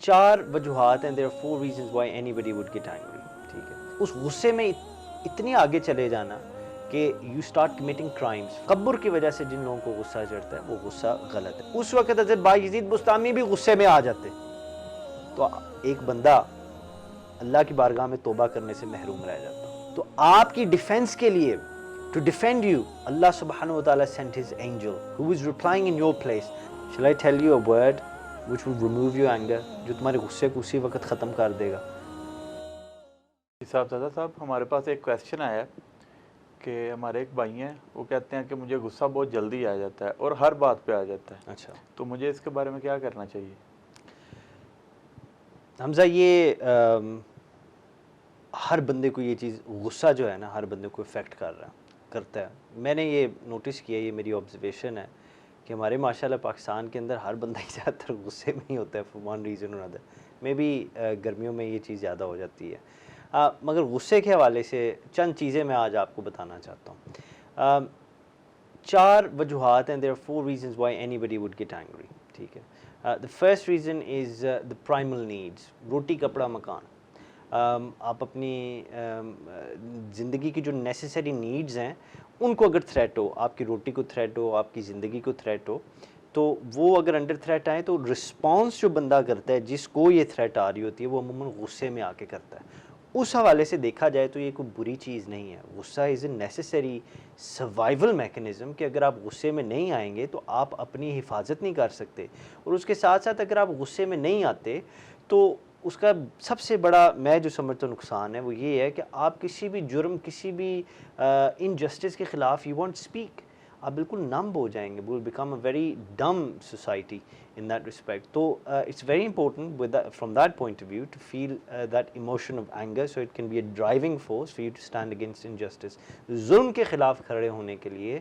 4 وجوہات ہیں, there are 4 reasons why anybody would get angry. ٹھیک ہے, اس غصے میں اتنی آگے چلے جانا کہ you start committing crimes. تکبر کی وجہ سے جن لوگوں کو غصہ چڑھتا ہے وہ غصہ غلط ہے. اس وقت حضرت بایزید بستامی بھی غصے میں آ جاتے تو ایک بندہ اللہ کی بارگاہ میں توبہ کرنے سے محروم رہ جاتا. تو آپ کی ڈیفینس کے لیے to defend you, Allah subhanahu wa ta'ala sent his angel who is replying in your place. Shall I tell you a word which will remove your anger, جو تمہارے غصے کو اسی وقت ختم کر دے گا؟ صاحب ہمارے پاس ایک کویسچن آیا ہے کہ ہمارے ایک بھائی ہیں, وہ کہتے ہیں کہ مجھے غصہ بہت جلدی آ جاتا ہے اور ہر بات پہ آ جاتا ہے. اچھا, تو مجھے اس کے بارے میں کیا کرنا چاہیے؟ حمزہ, یہ ہر بندے کو یہ چیز, غصہ جو ہے نا ہر بندے کو افیکٹ کرتا ہے. میں نے یہ نوٹس کیا, یہ میری آبزرویشن ہے کہ ہمارے ماشاءاللہ پاکستان کے اندر ہر بندہ ہی زیادہ تر غصے میں ہی ہوتا ہے فار ون ریزن اور ادر. میں بھی گرمیوں میں یہ چیز زیادہ ہو جاتی ہے. مگر غصے کے حوالے سے چند چیزیں میں آج آپ کو بتانا چاہتا ہوں. 4 وجوہات ہیں, there are 4 reasons why anybody would get angry. ٹھیک ہے, the first reason is the primal needs. روٹی کپڑا مکان. آپ اپنی زندگی کی جو نیسیسری نیڈز ہیں ان کو اگر تھریٹ ہو, آپ کی روٹی کو تھریٹ ہو, آپ کی زندگی کو تھریٹ ہو, تو وہ اگر انڈر تھریٹ آئیں تو رسپانس جو بندہ کرتا ہے, جس کو یہ تھریٹ آ رہی ہوتی ہے, وہ عموماً غصے میں آ کے کرتا ہے. اس حوالے سے دیکھا جائے تو یہ کوئی بری چیز نہیں ہے. غصہ از اے نیسیسری سروائیول میکنزم کہ اگر آپ غصے میں نہیں آئیں گے تو آپ اپنی حفاظت نہیں کر سکتے. اور اس کے ساتھ ساتھ اگر آپ غصے میں نہیں آتے تو اس کا سب سے بڑا میں جو سمجھتا ہوں نقصان ہے وہ یہ ہے کہ آپ کسی بھی جرم, کسی بھی انجسٹس کے خلاف یو وانٹ اسپیک. آپ بالکل نمب ہو جائیں گے, will become a very dumb society in that respect. تو it's very important from that point of view to feel that emotion of anger so it can be a driving force for you to stand against injustice. ظلم کے خلاف کھڑے ہونے کے لیے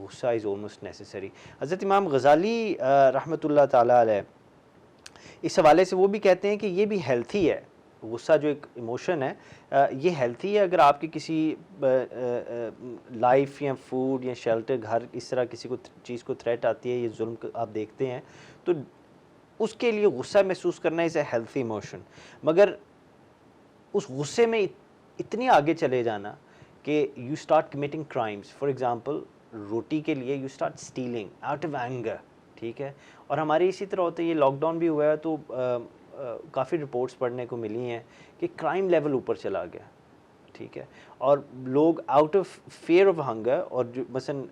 غصہ is almost necessary. حضرت امام غزالی رحمۃ اللہ تعالیٰ علیہ اس حوالے سے وہ بھی کہتے ہیں کہ یہ بھی ہیلتھی ہے. غصہ جو ایک ایموشن ہے یہ ہیلتھی ہے. اگر آپ کی کسی لائف یا فوڈ یا شیلٹر, گھر, اس طرح کسی کو چیز کو تھریٹ آتی ہے, یہ ظلم آپ دیکھتے ہیں, تو اس کے لیے غصہ محسوس کرنا از اے ہیلتھی ایموشن. مگر اس غصے میں اتنی آگے چلے جانا کہ you start committing crimes. For example, روٹی کے لیے you start stealing out of anger. ٹھیک ہے, اور ہمارے اسی طرح ہوتے, یہ لاک ڈاؤن بھی ہوا ہے تو کافی رپورٹس پڑھنے کو ملی ہیں کہ کرائم لیول اوپر چلا گیا. ٹھیک ہے, اور لوگ out of fear of hunger, اور جو مثلاً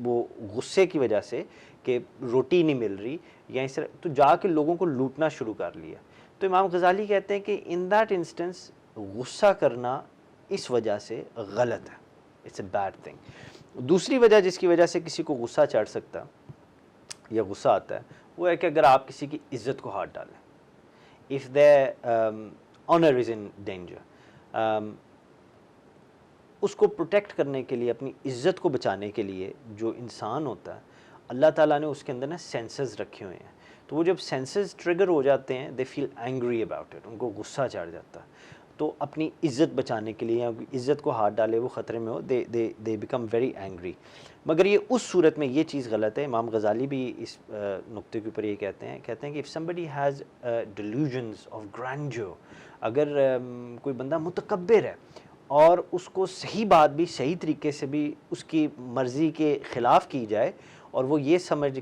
وہ غصے کی وجہ سے کہ روٹی نہیں مل رہی یا اس طرح, تو جا کے لوگوں کو لوٹنا شروع کر لیا. تو امام غزالی کہتے ہیں کہ ان دیٹ انسٹنس غصہ کرنا اس وجہ سے غلط ہے, اٹس اے بیڈ تھنگ. دوسری وجہ جس کی وجہ سے کسی کو غصہ چڑھ سکتا یا غصہ آتا ہے وہ ہے کہ اگر آپ کسی کی عزت کو ہاتھ ڈالیں. if their honor is in danger, اس کو پروٹیکٹ کرنے کے لیے, اپنی عزت کو بچانے کے لیے جو انسان ہوتا ہے, اللہ تعالیٰ نے اس کے اندر نا سینسز رکھے ہوئے ہیں. تو وہ جب سینسز ٹریگر ہو جاتے ہیں, دے فیل اینگری اباؤٹ اٹ, ان کو غصہ چڑھ جاتا ہے. تو اپنی عزت بچانے کے لیے, یا عزت کو ہاتھ ڈالے وہ خطرے میں ہو, دے بیکم ویری اینگری. مگر یہ اس صورت میں یہ چیز غلط ہے. امام غزالی بھی اس نقطے کے اوپر یہ کہتے ہیں کہ if somebody has delusions of grandeur, اگر کوئی بندہ متکبر ہے اور اس کو صحیح بات بھی صحیح طریقے سے بھی اس کی مرضی کے خلاف کی جائے, اور وہ یہ سمجھ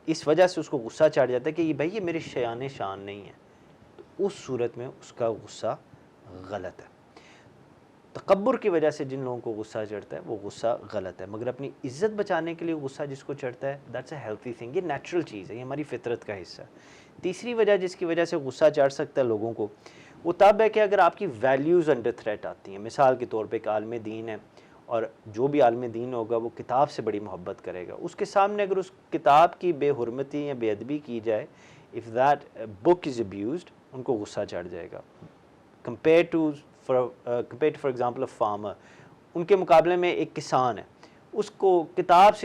اس وجہ سے اس کو غصہ چڑھ جاتا ہے کہ یہ بھائی یہ میرے شایان شان نہیں ہے, تو اس صورت میں اس کا غصہ غلط ہے. تکبر کی وجہ سے جن لوگوں کو غصہ چڑھتا ہے وہ غصہ غلط ہے. مگر اپنی عزت بچانے کے لیے غصہ جس کو چڑھتا ہے, دیٹس اے ہیلتھی تھنگ. یہ نیچرل چیز ہے, یہ ہماری فطرت کا حصہ ہے. تیسری وجہ جس کی وجہ سے غصہ چڑھ سکتا ہے لوگوں کو, وہ تب ہے کہ اگر آپ کی ویلیوز انڈر تھریٹ آتی ہیں. مثال کے طور پہ ایک عالم دین ہے, اور جو بھی عالم دین ہوگا وہ کتاب سے بڑی محبت کرے گا. اس کے سامنے اگر اس کتاب کی بے حرمتی یا بے ادبی کی جائے, if that book is abused, ان کو غصہ چڑھ جائے گا. compared to for example a farmer, ان کے مقابلے میں ایک کسان ہے, اس کو کتاب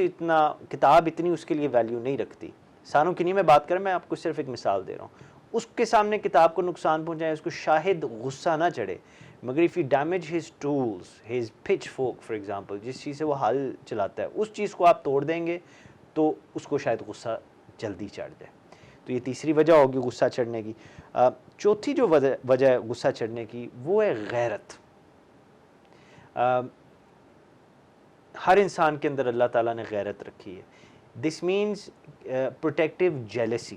اتنی اس کے لیے ویلیو نہیں رکھتی. سانوں کی نہیں میں بات کر رہا, میں آپ کو صرف ایک مثال دے رہا ہوں. اس کے سامنے کتاب کو نقصان پہنچائے, اس کو شاید غصہ نہ چڑھے, مگر if you damage his tools, his pitchfork for example, جس چیز سے وہ ہل چلاتا ہے, اس چیز کو آپ توڑ دیں گے تو اس کو شاید غصہ جلدی چڑھ جائے. تو یہ تیسری وجہ ہوگی غصہ چڑھنے کی. چوتھی جو وجہ ہے غصہ چڑھنے کی وہ ہے غیرت. ہر انسان کے اندر اللہ تعالیٰ نے غیرت رکھی ہے. دس مینس پروٹیکٹیو جیلسی,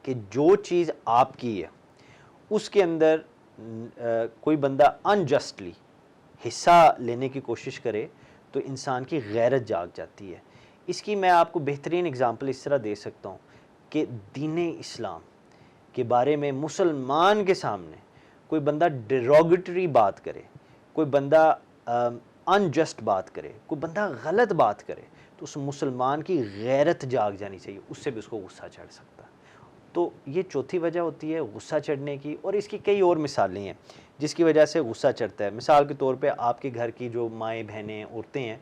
کہ جو چیز آپ کی ہے اس کے اندر کوئی بندہ انجسٹلی حصہ لینے کی کوشش کرے تو انسان کی غیرت جاگ جاتی ہے. اس کی میں آپ کو بہترین اگزامپل اس طرح دے سکتا ہوں کہ دین اسلام کے بارے میں مسلمان کے سامنے کوئی بندہ ڈیروگیٹری بات کرے, کوئی بندہ انجسٹ بات کرے, کوئی بندہ غلط بات کرے, تو اس مسلمان کی غیرت جاگ جانی چاہیے, اس سے بھی اس کو غصہ چڑھ سکتا ہے. تو یہ چوتھی وجہ ہوتی ہے غصہ چڑھنے کی, اور اس کی کئی اور مثالیں ہیں جس کی وجہ سے غصہ چڑھتا ہے. مثال کے طور پہ آپ کے گھر کی جو مائیں بہنیں عورتیں ہیں,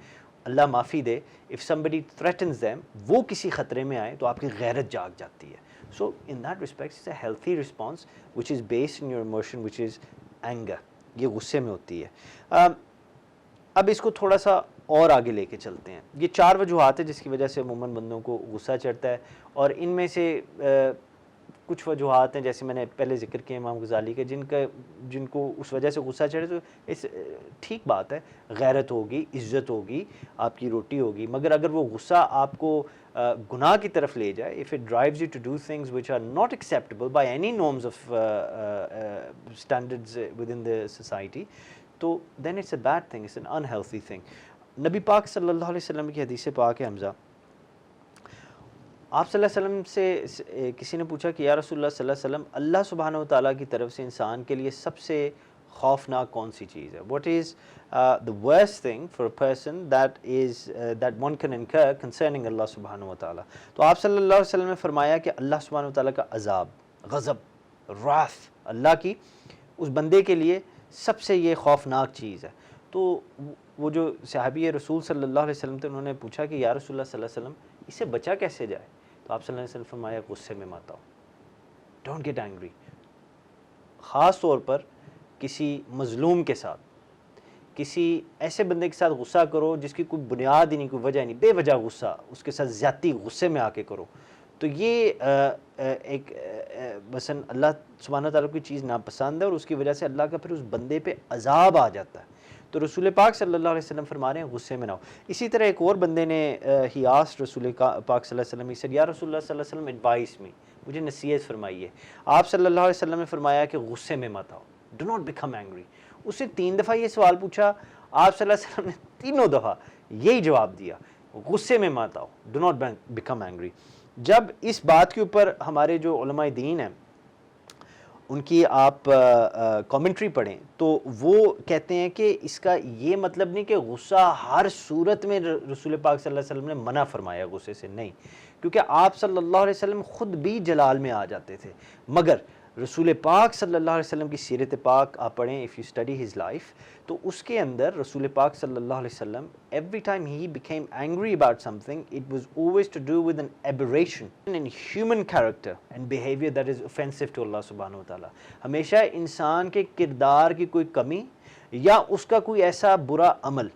اللہ معافی دے, if somebody threatens them, وہ کسی خطرے میں آئے تو آپ کی غیرت جاگ جاتی ہے. So in that respect it's a healthy response which is based on your emotion which is anger. یہ غصے میں ہوتی ہے. اب اس کو تھوڑا سا اور آگے لے کے چلتے ہیں. یہ 4 وجوہات ہیں جس کی وجہ سے عموماً بندوں کو غصہ چڑھتا ہے, اور ان میں سے کچھ وجوہات ہیں جیسے میں نے پہلے ذکر کیا امام غزالی کے, جن کو اس وجہ سے غصہ چڑھے, تو اس ٹھیک بات ہے, غیرت ہوگی, عزت ہوگی, آپ کی روٹی ہوگی, مگر اگر وہ غصہ آپ کو گناہ کی طرف لے جائے, if it drives you to do things which are not acceptable by any norms of standards within the society, تو then it's a bad thing, it's an unhealthy thing. نبی پاک صلی اللہ علیہ وسلم کی حدیث پاک ہے حمزہ, آپ صلی اللہ علیہ وسلم سے کسی نے پوچھا کہ یا رسول اللہ صلی اللہ علیہ وسلم, اللہ سبحانہ و تعالیٰ کی طرف سے انسان کے لیے سب سے خوفناک کون سی چیز ہے؟ What is the worst thing for a person that one can incur concerning اللہ سبحانہ و تعالیٰ؟ تو آپ صلی اللہ علیہ وسلم نے فرمایا کہ اللہ سبحانہ و تعالیٰ کا عذاب, غضب, wrath, اللہ کی اس بندے کے لیے سب سے یہ خوفناک چیز ہے. تو وہ جو صحابی رسول صلی اللہ علیہ وسلم تھے, انہوں نے پوچھا کہ یا رسول اللہ صلی اللہ علیہ وسلم, اس سے بچا کیسے جائے؟ تو آپ صلی اللہ علیہ وسلم فرمایا غصے میں مت آؤ, ڈونٹ گیٹ اینگری. خاص طور پر کسی مظلوم کے ساتھ, کسی ایسے بندے کے ساتھ غصہ کرو جس کی کوئی بنیاد ہی نہیں, کوئی وجہ نہیں, بے وجہ غصہ, اس کے ساتھ زیادتی غصے میں آ کے کرو, تو یہ ایک مثلا اللہ سبحانہ تعالیٰ کی چیز ناپسند ہے, اور اس کی وجہ سے اللہ کا پھر اس بندے پہ عذاب آ جاتا ہے. تو رسول پاک صلی اللہ علیہ وسلم فرما رہے ہیں غصے میں نہ ہو. اسی طرح ایک اور بندے نے ہی آسکڈ رسول پاک صلی اللہ علیہ وسلم, he said یا رسول اللہ صلی اللہ علیہ وسلم ایڈوائس می, مجھے نصیحت فرمائیے. آپ صلی اللہ علیہ وسلم نے فرمایا کہ غصے میں مت آؤ, ڈو ناٹ بیکم اینگری. اس سے 3 دفعہ یہ سوال پوچھا, آپ صلی اللہ علیہ وسلم نے 3 دفعہ یہی جواب دیا, غصے میں مت آؤ, ڈو ناٹ بیکم اینگری. جب اس بات کے اوپر ہمارے جو علماء دین ہیں ان کی آپ کامنٹری پڑھیں تو وہ کہتے ہیں کہ اس کا یہ مطلب نہیں کہ غصہ ہر صورت میں رسول پاک صلی اللہ علیہ وسلم نے منع فرمایا غصے سے, نہیں, کیونکہ آپ صلی اللہ علیہ وسلم خود بھی جلال میں آ جاتے تھے. مگر رسول پاک صلی اللہ علیہ وسلم کی سیرت پاک آپ پڑھیں, if you study his life, تو اس کے اندر رسول پاک صلی اللہ علیہ وسلم every time he became angry about something, it was always to do with an aberration in human character and behavior that is offensive to Allah subhanahu wa ta'ala. ہمیشہ انسان کے کردار کی کوئی کمی یا اس کا کوئی ایسا برا عمل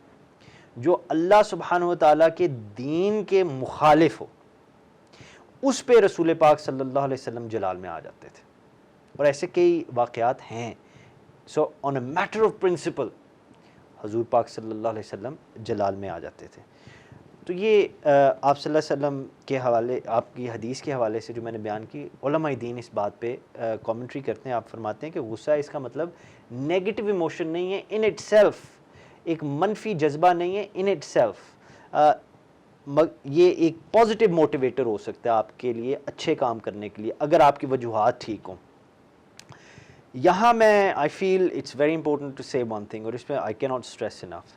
جو اللہ سبحانہ و تعالیٰ کے دین کے مخالف ہو, اس پہ رسول پاک صلی اللہ علیہ وسلم جلال میں آ جاتے تھے, اور ایسے کئی واقعات ہیں. سو آن اے میٹر آف پرنسپل حضور پاک صلی اللہ علیہ وسلم جلال میں آ جاتے تھے. تو یہ آپ صلی اللہ علیہ وسلم کے حوالے, آپ کی حدیث کے حوالے سے جو میں نے بیان کی, علماء دین اس بات پہ کامنٹری کرتے ہیں. آپ فرماتے ہیں کہ غصہ اس کا مطلب نیگیٹو ایموشن نہیں ہے ان اٹ سیلف, ایک منفی جذبہ نہیں ہے ان اٹ سیلف, یہ ایک پازیٹیو موٹیویٹر ہو سکتا ہے آپ کے لیے اچھے کام کرنے کے لیے اگر آپ کی وجوہات ٹھیک ہوں. یہاں میں I feel it's very important to say one thing, اور اس میں آئی کی ناٹ اسٹریس انف,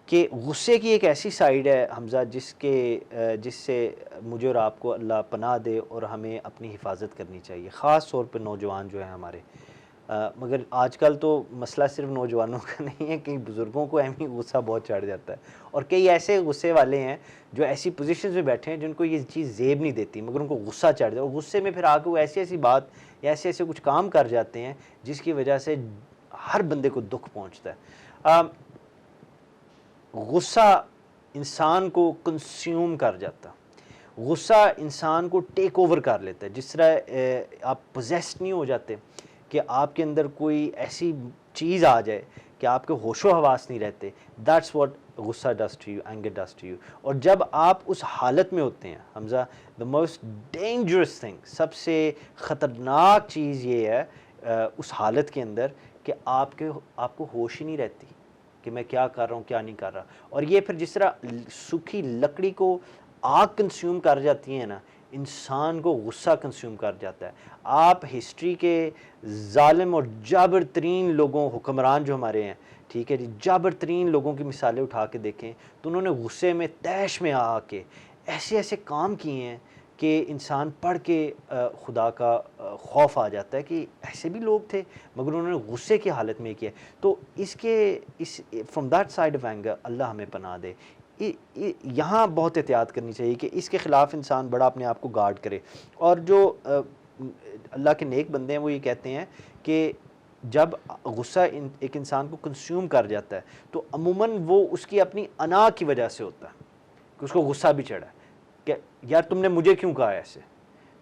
کہ غصے کی ایک ایسی سائیڈ ہے حمزہ جس سے مجھے اور آپ کو اللہ پناہ دے, اور ہمیں اپنی حفاظت کرنی چاہیے, خاص طور پہ نوجوان جو ہیں ہمارے. مگر آج کل تو مسئلہ صرف نوجوانوں کا نہیں ہے, کہ بزرگوں کو اہمی غصہ بہت چڑھ جاتا ہے, اور کئی ایسے غصے والے ہیں جو ایسی پوزیشنز میں بیٹھے ہیں جن کو یہ چیز زیب نہیں دیتی مگر ان کو غصہ چڑھ جاتا ہے, اور غصے میں پھر آ کے وہ ایسی بات یا ایسے کچھ کام کر جاتے ہیں جس کی وجہ سے ہر بندے کو دکھ پہنچتا ہے. غصہ انسان کو کنزیوم کر جاتا, غصہ انسان کو ٹیک اوور کر لیتا ہے. جس طرح آپ پوزیسڈ نہیں ہو جاتے کہ آپ کے اندر کوئی ایسی چیز آ جائے کہ آپ کے ہوش و حواس نہیں رہتے. دیٹس واٹ غصہ does to you, anger does to you. اور جب آپ اس حالت میں ہوتے ہیں Hamza, the most dangerous thing, سب سے خطرناک چیز یہ ہے اس حالت کے اندر کہ آپ کو ہوش ہی نہیں رہتی کہ میں کیا کر رہا ہوں کیا نہیں کر رہا. اور یہ پھر جس طرح سوکھی لکڑی کو آگ کنزیوم کر جاتی ہے نا, انسان کو غصہ کنزیوم کر جاتا ہے. آپ ہسٹری کے ظالم اور جابر ترین لوگوں, حکمران جو ہمارے ہیں, ٹھیک ہے جی, جابر ترین لوگوں کی مثالیں اٹھا کے دیکھیں تو انہوں نے غصے میں تیش میں آ کے ایسے ایسے کام کیے ہیں کہ انسان پڑھ کے خدا کا خوف آ جاتا ہے کہ ایسے بھی لوگ تھے, مگر انہوں نے غصے کی حالت میں کیا. تو اس from that side of anger اللہ ہمیں پناہ دے. یہاں بہت احتیاط کرنی چاہیے کہ اس کے خلاف انسان بڑا اپنے آپ کو گارڈ کرے. اور جو اللہ کے نیک بندے ہیں وہ یہ کہتے ہیں کہ جب غصہ ایک انسان کو کنزیوم کر جاتا ہے تو عموماً وہ اس کی اپنی انا کی وجہ سے ہوتا ہے کہ اس کو غصہ بھی چڑھا ہے کہ یار تم نے مجھے کیوں کہا ایسے,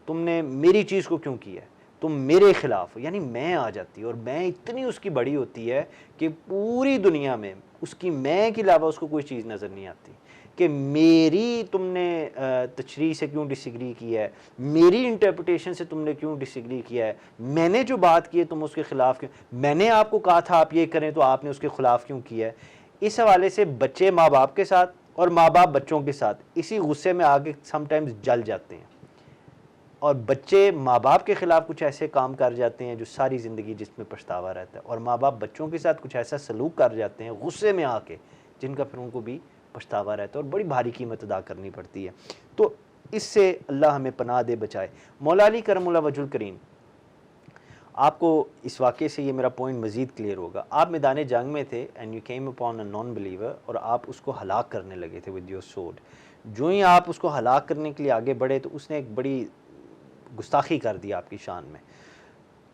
تم نے میری چیز کو کیوں کیا ہے, تم میرے خلاف ہو. یعنی میں آ جاتی ہے اور میں اتنی اس کی بڑی ہوتی ہے کہ پوری دنیا میں اس کی میں کے علاوہ اس کو کوئی چیز نظر نہیں آتی کہ میری تم نے تشریح سے کیوں ڈس ایگری کیا ہے, میری انٹرپریٹیشن سے تم نے کیوں ڈس ایگری کیا ہے, میں نے جو بات کی ہے تم اس کے خلاف کیوں, میں نے آپ کو کہا تھا آپ یہ کریں تو آپ نے اس کے خلاف کیوں کیا ہے. اس حوالے سے بچے ماں باپ کے ساتھ اور ماں باپ بچوں کے ساتھ اسی غصے میں آگے سم ٹائمز جل جاتے ہیں, اور بچے ماں باپ کے خلاف کچھ ایسے کام کر جاتے ہیں جو ساری زندگی جس میں پچھتاوا رہتا ہے, اور ماں باپ بچوں کے ساتھ کچھ ایسا سلوک کر جاتے ہیں غصے میں آ کے جن کا پھر ان کو بھی پچھتاوا رہتا ہے اور بڑی بھاری قیمت ادا کرنی پڑتی ہے. تو اس سے اللہ ہمیں پناہ دے بچائے. مولا علی کرم اللہ وجہ الکریم, آپ کو اس واقعے سے یہ میرا پوائنٹ مزید کلیئر ہوگا. آپ میدان جنگ میں تھے and you came upon a non believer, اور آپ اس کو ہلاک کرنے لگے تھے ود یور سورڈ. جو ہی آپ اس کو ہلاک کرنے کے لیے آگے بڑھے تو اس نے ایک بڑی گستاخی کر دی آپ کی شان میں.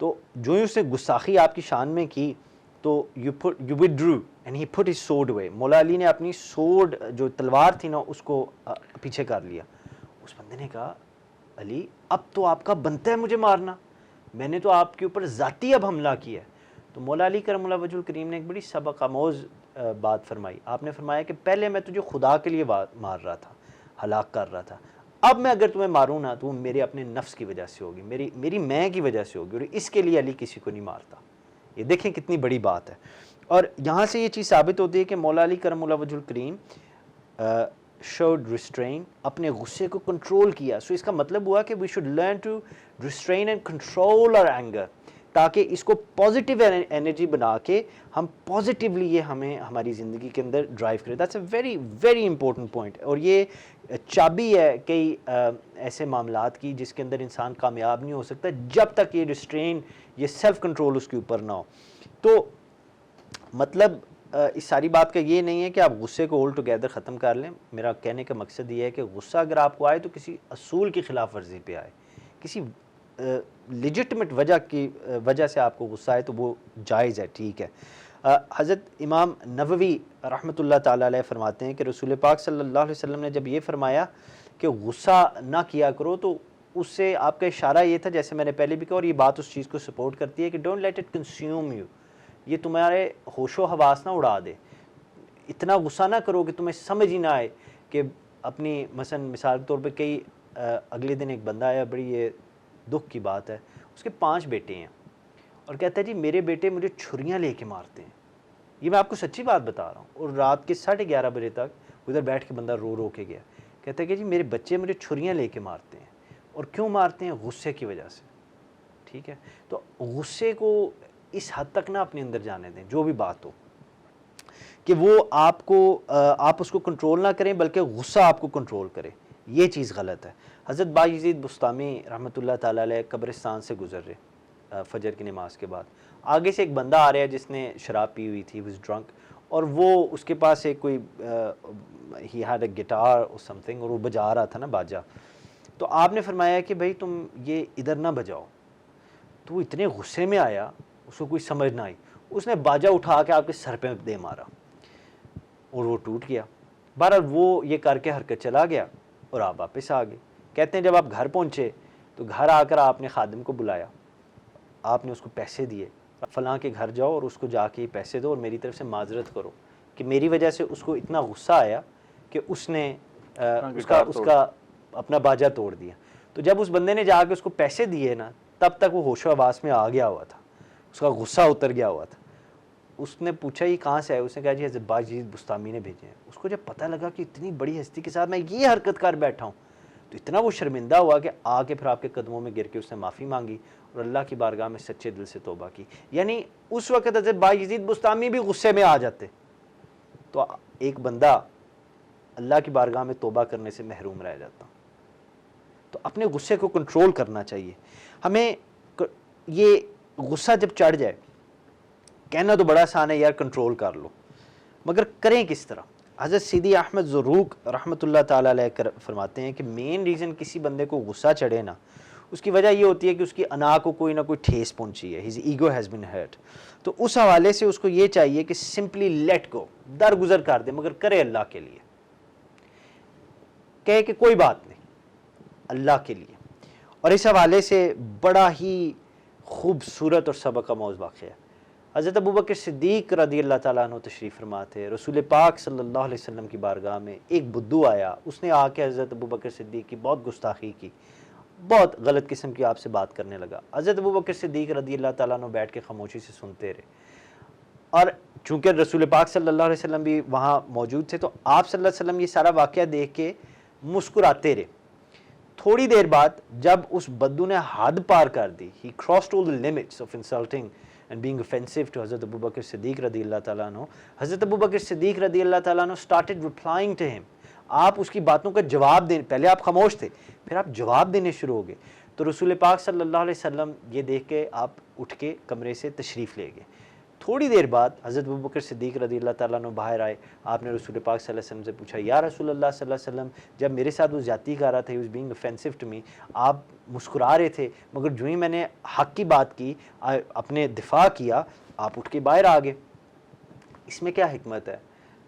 تو جو ہی اس نے گستاخی آپ کی شان میں کی تو you withdrew and he put his sword away. مولا علی نے اپنی سوڈ جو تلوار تھی نا اس کو پیچھے کر لیا. اس بندے نے کہا علی اب تو آپ کا بنتا ہے مجھے مارنا, میں نے تو آپ کے اوپر ذاتی اب حملہ کیا ہے. تو مولا علی کرم اللہ وجہ الکریم نے ایک بڑی سبق آموز بات فرمائی. آپ نے فرمایا کہ پہلے میں تجھے خدا کے لیے مار رہا تھا, ہلاک کر رہا تھا, اب میں اگر تمہیں ماروں نا تو وہ میرے اپنے نفس کی وجہ سے ہوگی, میری میں کی وجہ سے ہوگی, اور اس کے لیے علی کسی کو نہیں مارتا. یہ دیکھیں کتنی بڑی بات ہے. اور یہاں سے یہ چیز ثابت ہوتی ہے کہ مولا علی کرم اللہ وجہ الکریم showed restrain, اپنے غصے کو کنٹرول کیا. سو اس کا مطلب ہوا کہ we should learn to restrain and control our anger, تاکہ اس کو پازیٹیو انرجی بنا کے ہم پازیٹیولی یہ ہمیں ہماری زندگی کے اندر ڈرائیو کرے. That's a very very important point, اور یہ چابی ہے کئی ایسے معاملات کی جس کے اندر انسان کامیاب نہیں ہو سکتا جب تک یہ ریسٹرین, یہ سیلف کنٹرول اس کے اوپر نہ ہو. تو مطلب اس ساری بات کا یہ نہیں ہے کہ آپ غصے کو آل ٹوگیدر ختم کر لیں. میرا کہنے کا مقصد یہ ہے کہ غصہ اگر آپ کو آئے تو کسی اصول کی خلاف ورزی پہ آئے, کسی لیجٹمیٹ وجہ سے آپ کو غصہ آئے تو وہ جائز ہے, ٹھیک ہے. حضرت امام نووی رحمۃ اللہ تعالیٰ علیہ فرماتے ہیں کہ رسول پاک صلی اللہ علیہ وسلم نے جب یہ فرمایا کہ غصہ نہ کیا کرو تو اس سے آپ کا اشارہ یہ تھا, جیسے میں نے پہلے بھی کہا, اور یہ بات اس چیز کو سپورٹ کرتی ہے کہ don't let it consume you, یہ تمہارے ہوش و حواس نہ اڑا دے. اتنا غصہ نہ کرو کہ تمہیں سمجھ ہی نہ آئے کہ اپنی مثال کے طور پہ کئی اگلے دن ایک بندہ آیا, بڑی یہ دکھ کی بات ہے, اس کے 5 بیٹے ہیں اور کہتا ہے جی میرے بیٹے مجھے چھریاں لے کے مارتے ہیں. یہ میں آپ کو سچی بات بتا رہا ہوں. اور رات کے 11:30 بجے تک ادھر بیٹھ کے بندہ رو کے گیا, کہتا ہے کہ جی میرے بچے مجھے چھریاں لے کے مارتے ہیں. اور کیوں مارتے ہیں؟ غصے کی وجہ سے, ٹھیک ہے. تو غصے کو اس حد تک نہ اپنے اندر جانے دیں جو بھی بات ہو کہ وہ آپ اس کو کنٹرول نہ کریں بلکہ غصہ آپ کو کنٹرول کرے. یہ چیز غلط ہے. حضرت بایزید بستامی رحمۃ اللہ تعالیٰ علیہ قبرستان سے گزر رہے فجر کی نماز کے بعد. آگے سے ایک بندہ آ رہا ہے جس نے شراب پی ہوئی تھی, واز ڈرنک, اور وہ اس کے پاس ایک کوئی ہی ہیڈ اے گٹار اور سم تھنگ, اور وہ بجا رہا تھا نا باجا. تو آپ نے فرمایا کہ بھائی تم یہ ادھر نہ بجاؤ. تو وہ اتنے غصے میں آیا, اس کو کوئی سمجھ نہ آئی, اس نے باجا اٹھا کے آپ کے سر پہ دے مارا اور وہ ٹوٹ گیا. بہرحال وہ یہ کر کے حرکت چلا گیا اور آپ واپس آ گئے. کہتے ہیں جب آپ گھر پہنچے تو گھر آ کر آپ نے خادم کو بلایا, آپ نے اس کو پیسے دیے, فلاں کے گھر جاؤ اور اس کو جا کے یہ پیسے دو اور میری طرف سے معذرت کرو کہ میری وجہ سے اس کو اتنا غصہ آیا کہ اس نے اس کا اپنا باجا توڑ دیا. تو جب اس بندے نے جا کے اس کو پیسے دیے نا, تب تک وہ ہوش و حواس میں آ گیا ہوا تھا, اس کا غصہ اتر گیا ہوا تھا. اس نے پوچھا یہ کہاں سے آئے؟ اس نے کہا جی حضرت باجید بستامی نے بھیجے ہیں. اس کو جب پتہ لگا کہ اتنی بڑی ہستی کے ساتھ میں یہ حرکت کر بیٹھا ہوں, تو اتنا وہ شرمندہ ہوا کہ آ کے پھر آپ کے قدموں میں گر کے اس نے معافی مانگی اور اللہ کی بارگاہ میں سچے دل سے توبہ کی. یعنی اس وقت حضرت باجید بستامی بھی غصے میں آ جاتے تو ایک بندہ اللہ کی بارگاہ میں توبہ کرنے سے محروم رہ جاتا. تو اپنے غصے کو کنٹرول کرنا چاہیے ہمیں. یہ غصہ جب چڑھ جائے, کہنا تو بڑا آسان ہے یار کنٹرول کر لو, مگر کریں کس طرح؟ حضرت سیدی احمد زروق رحمۃ اللہ تعالیٰ علیہ فرماتے ہیں کہ مین ریزن کسی بندے کو غصہ چڑھے نا, اس کی وجہ یہ ہوتی ہے کہ اس کی انا کو کوئی نہ کوئی ٹھیس پہنچی ہے, his ego has been hurt. تو اس حوالے سے اس کو یہ چاہیے کہ سمپلی لیٹ گو, درگزر کر دے, مگر کرے اللہ کے لیے, کہے کہ کوئی بات نہیں اللہ کے لیے. اور اس حوالے سے بڑا ہی خوبصورت اور سبق کا موضوع واقعہ ہے. حضرت ابوبکر صدیق رضی اللہ تعالیٰ عنہ تشریف فرما تھے. رسول پاک صلی اللہ علیہ وسلم کی بارگاہ میں ایک بدو آیا, اس نے آ کے حضرت ابوبکر صدیق کی بہت گستاخی کی, بہت غلط قسم کی آپ سے بات کرنے لگا. حضرت ابوبکر صدیق رضی اللہ تعالیٰ عنہ بیٹھ کے خاموشی سے سنتے رہے, اور چونکہ رسول پاک صلی اللہ علیہ وسلم بھی وہاں موجود تھے تو آپ صلی اللہ علیہ وسلم یہ سارا واقعہ دیکھ کے مسکراتے رہے. تھوڑی دیر بعد جب اس بدو نے حد پار کر دی, he crossed all the limits of insulting and being offensive to حضرت ابوبکر صدیق رضی اللہ تعالیٰ عنہ, حضرت ابوبکر صدیق رضی اللہ تعالیٰ عنہ started replying to him. آپ اس کی باتوں کا جواب دیں, پہلے آپ خاموش تھے پھر آپ جواب دینے شروع ہو گئے. تو رسول پاک صلی اللہ علیہ وسلم یہ دیکھ کے آپ اٹھ کے کمرے سے تشریف لے گئے. تھوڑی دیر بعد حضرت ابوبکر صدیق رضی اللہ تعالیٰ عنہ باہر آئے. آپ نے رسول پاک صلی اللہ علیہ وسلم سے پوچھا, یا رسول اللہ صلی اللہ علیہ وسلم, جب میرے ساتھ وہ زیادتی کر رہا تھا, he was being offensive to me, آپ مسکرا رہے تھے, مگر جو ہی میں نے حق کی بات کی, اپنے دفاع کیا, آپ اٹھ کے باہر آ گئے, اس میں کیا حکمت ہے؟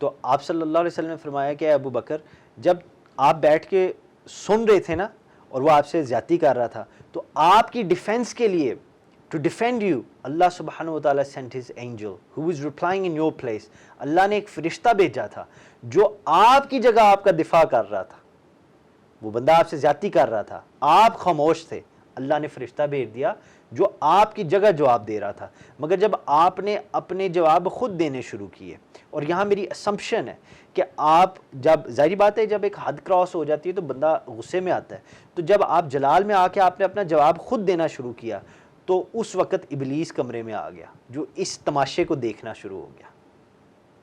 تو آپ صلی اللہ علیہ وسلم نے فرمایا کہ اے ابو بکر, جب آپ بیٹھ کے سن رہے تھے نا اور وہ آپ سے زیادتی کر رہا تھا, تو آپ کی ڈیفینس کے لیے, to defend you, اللہ سبحانہ و تعالیٰ sent his angel who was replying in your place. اللہ نے ایک فرشتہ بھیجا تھا جو آپ کی جگہ آپ کا دفاع کر رہا تھا. وہ بندہ آپ سے زیادتی کر رہا تھا, آپ خاموش تھے, اللہ نے فرشتہ بھیج دیا جو آپ کی جگہ جواب دے رہا تھا. مگر جب آپ نے اپنے جواب خود دینے شروع کیے, اور یہاں میری اسمپشن ہے کہ آپ جب, ظاہری بات ہے جب ایک حد کراس ہو جاتی ہے تو بندہ غصے میں آتا ہے, تو جب آپ جلال میں آ کے آپ نے اپنا جواب خود دینا شروع کیا تو اس وقت ابلیس کمرے میں آ گیا جو اس تماشے کو دیکھنا شروع ہو گیا.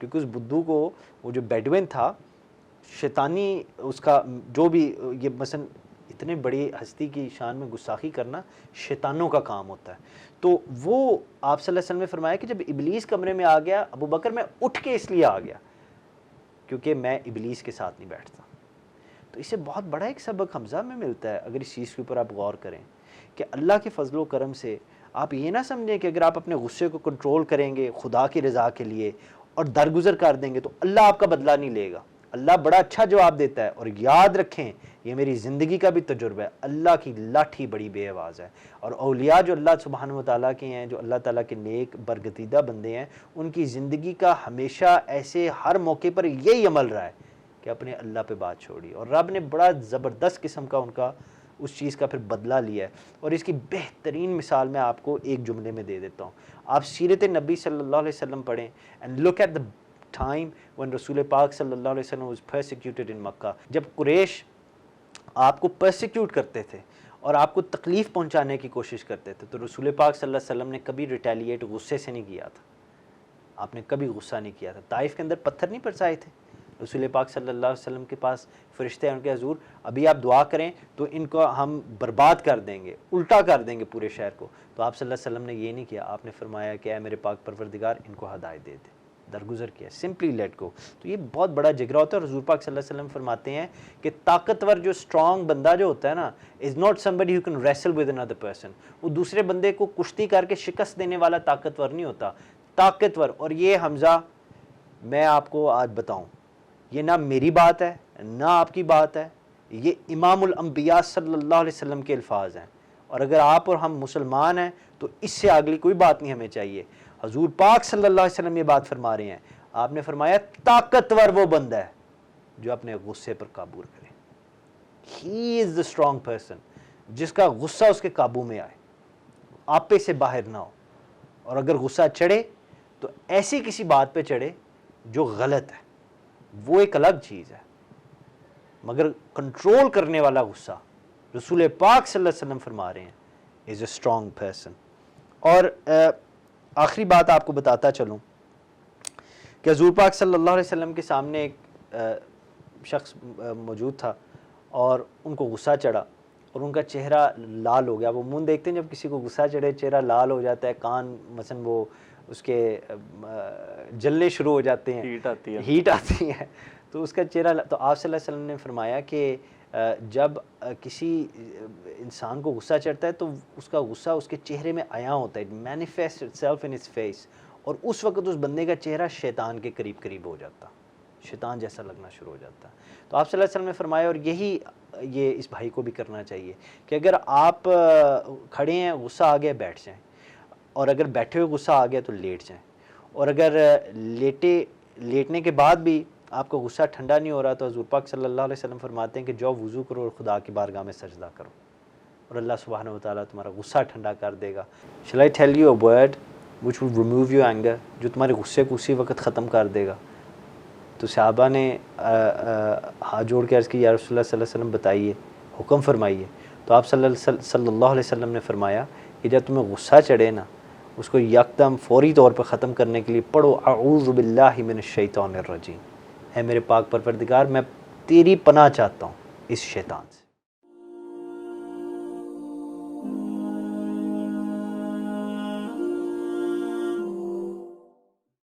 کیونکہ اس بدو کو, وہ جو بیڈوین تھا, شیطانی اس کا جو بھی, یہ مثلا اتنے بڑی ہستی کی شان میں گستاخی کرنا شیطانوں کا کام ہوتا ہے. تو وہ آپ صلی اللہ علیہ وسلم نے فرمایا کہ جب ابلیس کمرے میں آ گیا, ابو بکر میں اٹھ کے اس لیے آ گیا کیونکہ میں ابلیس کے ساتھ نہیں بیٹھتا. تو اس سے بہت بڑا ایک سبق حمزہ میں ملتا ہے اگر اس چیز کے اوپر آپ غور کریں کہ اللہ کے فضل و کرم سے آپ یہ نہ سمجھیں کہ اگر آپ اپنے غصے کو کنٹرول کریں گے خدا کی رضا کے لیے اور درگزر کر دیں گے تو اللہ آپ کا بدلہ نہیں لے گا. اللہ بڑا اچھا جواب دیتا ہے, اور یاد رکھیں یہ میری زندگی کا بھی تجربہ ہے, اللہ کی لاٹھی بڑی بے آواز ہے. اور اولیاء جو اللہ سبحانہ و تعالیٰ کے ہیں, جو اللہ تعالیٰ کے نیک برگزیدہ بندے ہیں, ان کی زندگی کا ہمیشہ ایسے ہر موقع پر یہی عمل رہا ہے کہ اپنے اللہ پہ بات چھوڑی, اور رب نے بڑا زبردست قسم کا ان کا اس چیز کا پھر بدلہ لیا ہے. اور اس کی بہترین مثال میں آپ کو ایک جملے میں دے دیتا ہوں. آپ سیرت نبی صلی اللہ علیہ وسلم پڑھیں and look at the time when رسول پاک صلی اللہ علیہ وسلم was persecuted in مکہ. جب قریش آپ کو پرسیکیوٹ کرتے تھے اور آپ کو تکلیف پہنچانے کی کوشش کرتے تھے, تو رسول پاک صلی اللہ علیہ وسلم نے کبھی ریٹیلیٹ غصے سے نہیں کیا تھا. آپ نے کبھی غصہ نہیں کیا تھا. طائف کے اندر پتھر نہیں برسائے تھے. رسول پاک صلی اللہ علیہ وسلم کے پاس فرشتے ہیں, ان کے حضور ابھی آپ دعا کریں تو ان کو ہم برباد کر دیں گے, الٹا کر دیں گے پورے شہر کو. تو آپ صلی اللہ علیہ وسلم نے یہ نہیں کیا. آپ نے فرمایا کہ اے میرے پاک پروردگار ان کو ہدایت دے دے, درگزر کیا, سمپلی لیٹ گو. تو یہ بہت بڑا جگرا ہوتا ہے. اور حضور پاک صلی اللہ علیہ وسلم فرماتے ہیں کہ طاقتور جو اسٹرانگ بندہ جو ہوتا ہے نا, is not somebody who can wrestle with another person. وہ دوسرے بندے کو کشتی کر کے شکست دینے والا طاقتور نہیں ہوتا. طاقتور, اور یہ حمزہ میں آپ کو آج بتاؤں, یہ نہ میری بات ہے نہ آپ کی بات ہے, یہ امام الانبیاء صلی اللہ علیہ وسلم کے الفاظ ہیں، اور اگر آپ اور ہم مسلمان ہیں تو اس سے اگلی کوئی بات نہیں ہمیں چاہیے۔ حضور پاک صلی اللہ علیہ وسلم یہ بات فرما رہے ہیں، آپ نے فرمایا طاقتور وہ بندہ ہے جو اپنے غصے پر قابو کرے۔ ہی از دا اسٹرانگ پرسن، جس کا غصہ اس کے قابو میں آئے، آپے سے باہر نہ ہو، اور اگر غصہ چڑھے تو ایسی کسی بات پہ چڑھے جو غلط ہے، وہ ایک الگ چیز ہے، مگر کنٹرول کرنے والا غصہ رسول پاک صلی اللہ علیہ وسلم فرما رہے ہیں از اے اسٹرانگ پرسن۔ اور آخری بات آپ کو بتاتا چلوں کہ حضور پاک صلی اللہ علیہ وسلم کے سامنے ایک شخص موجود تھا اور ان کو غصہ چڑھا اور ان کا چہرہ لال ہو گیا۔ وہ منہ دیکھتے ہیں جب کسی کو غصہ چڑھے چہرہ لال ہو جاتا ہے، کان مثلا وہ اس کے جلنے شروع ہو جاتے ہیں، ہیٹ آتی ہے، تو اس کا چہرہ، تو آپ صلی اللہ علیہ وسلم نے فرمایا کہ جب کسی انسان کو غصہ چڑھتا ہے تو اس کا غصہ اس کے چہرے میں عیاں ہوتا ہے، manifest itself in his face, اور اس وقت اس بندے کا چہرہ شیطان کے قریب ہو جاتا، شیطان جیسا لگنا شروع ہو جاتا۔ تو آپ صلی اللہ علیہ وسلم نے فرمایا، اور یہی یہ اس بھائی کو بھی کرنا چاہیے کہ اگر آپ کھڑے ہیں غصہ آ گیا بیٹھ جائیں، اور اگر بیٹھے ہوئے غصہ آ گیا تو لیٹ جائیں، اور اگر لیٹنے کے بعد بھی آپ کو غصہ ٹھنڈا نہیں ہو رہا تو حضور پاک صلی اللہ علیہ وسلم فرماتے ہیں کہ جاؤ وضو کرو اور خدا کی بارگاہ میں سجدہ کرو، اور اللہ سبحانہ و تعالیٰ تمہارا غصہ ٹھنڈا کر دے گا۔ Shall I tell you a word which will remove your anger، جو تمہارے غصے کو اسی وقت ختم کر دے گا؟ تو صحابہ نے ہاتھ جوڑ کے عرض کی، یا رسول اللہ صلی اللہ علیہ وسلم بتائیے، حکم فرمائیے۔ تو آپ صلی اللہ علیہ وسلم نے فرمایا کہ جب تمہیں غصہ چڑھے نا، اس کو یکدم فوری طور پر ختم کرنے کے لیے پڑھو اعوذ باللہ من الشیطان الرجیم، اے میرے پاک پروردگار میں تیری پناہ چاہتا ہوں اس شیطان سے۔